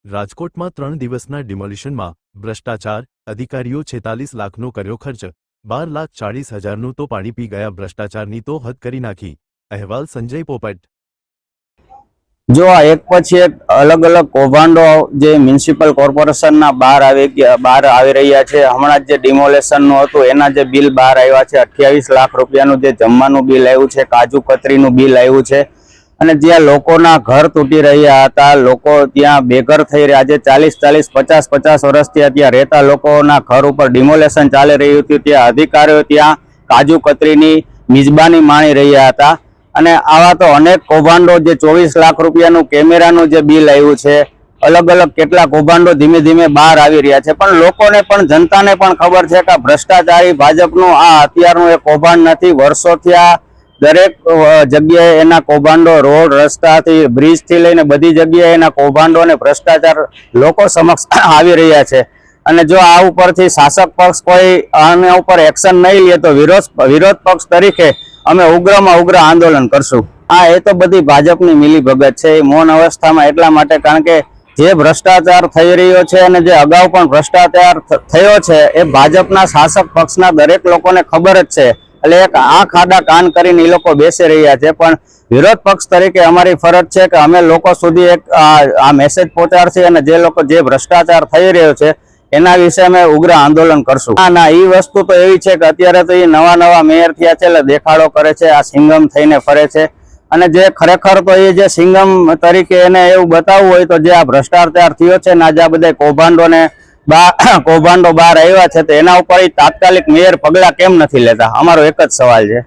રાજકોટમાં 3 દિવસના ડિમોલિશનમાં ભ્રષ્ટાચાર, અધિકારીઓ 46 લાખનો કર્યો ખર્ચ, 12,40,000નું તો પાણી પી ગયા, ભ્રષ્ટાચારની તો હદ કરી નાખી। અહેવાલ સંજય પોપટ। જો આ એક પછી એક અલગ અલગ કૌભાંડો જે મ્યુનિસિપલ કોર્પોરેશનના બહાર આવી રહ્યા છે। હમણાં જે ડિમોલેશનનું હતું એના જે બિલ બહાર આવ્યા છે, 28 લાખ રૂપિયાનું જે જમવાનું બિલ આવ્યું છે, કાજુ કતરીનું બિલ આવ્યું છે, અને જ્યાં લોકોના ઘર તૂટી રહ્યા હતા, લોકો ત્યાં બેઘર થઈ રહ્યા, આજે 40-40, 50-50 વર્ષથી ત્યાં રહેતા લોકોના ઘર ઉપર ડિમોલેશન ચાલી રહ્યું હતું, ત્યાં અધિકારીઓ ત્યાં કાજુ કતરીની મિજબાની માણી રહ્યા હતા। અને આવા તો અનેક કૌભાંડો, જે 24 લાખ રૂપિયાનું કેમેરાનું જે બિલ આવ્યું છે, અલગ અલગ કેટલા કૌભાંડો ધીમે ધીમે બહાર આવી રહ્યા છે। પણ લોકોને પણ, જનતાને પણ ખબર છે કે ભ્રષ્ટાચારી ભાજપનું આ અત્યારનું એક કૌભાંડ નથી, વર્ષોથી આ દરેક જગ્યાએ એના કૌભાંડો, રોડ રસ્તાથી બ્રિજથી લઈને બધી જગ્યાએ એના કૌભાંડો અને ભ્રષ્ટાચાર લોકો સમક્ષ આવી રહ્યા છે। અને જો આ ઉપરથી શાસક પક્ષ કોઈ આના ઉપર એક્શન નહીં લે તો વિરોધ પક્ષ તરીકે અમે ઉગ્રમાં ઉગ્ર આંદોલન કરશું। એ તો બધી ભાજપની મિલીભગત છે, એ મૌન અવસ્થામાં એટલા માટે કારણ કે જે ભ્રષ્ટાચાર થઈ રહ્યો છે અને જે અગાઉ પણ ભ્રષ્ટાચાર થયો છે એ ભાજપના શાસક પક્ષના દરેક લોકોને ખબર જ છે। એટલે એક આંખ આડા કાન કરીને એ લોકો બેસી રહ્યા છે। પણ વિરોધ પક્ષ તરીકે અમારી ફરજ છે કે અમે લોકો સુધી એક આ મેસેજ પહોંચાડશે અને જે લોકો જે ભ્રષ્ટાચાર થઈ રહ્યો છે એના વિશે અમે ઉગ્ર આંદોલન કરશું। એ વસ્તુ તો એવી છે કે અત્યારે તો એ નવા મેયર થયા છે એટલે દેખાડો કરે છે, આ સિંગમ થઈને ફરે છે, અને જે ખરેખર તો એ જે સિંગમ તરીકે એને એવું બતાવવું હોય તો જે આ ભ્રષ્ટાચાર થયો છે ને આજે આ બધા કૌભાંડો બહાર આવ્યા છે તો એના ઉપર તાત્કાલિક મેયર પગલાં કેમ નથી લેતા, અમારો એક જ સવાલ છે।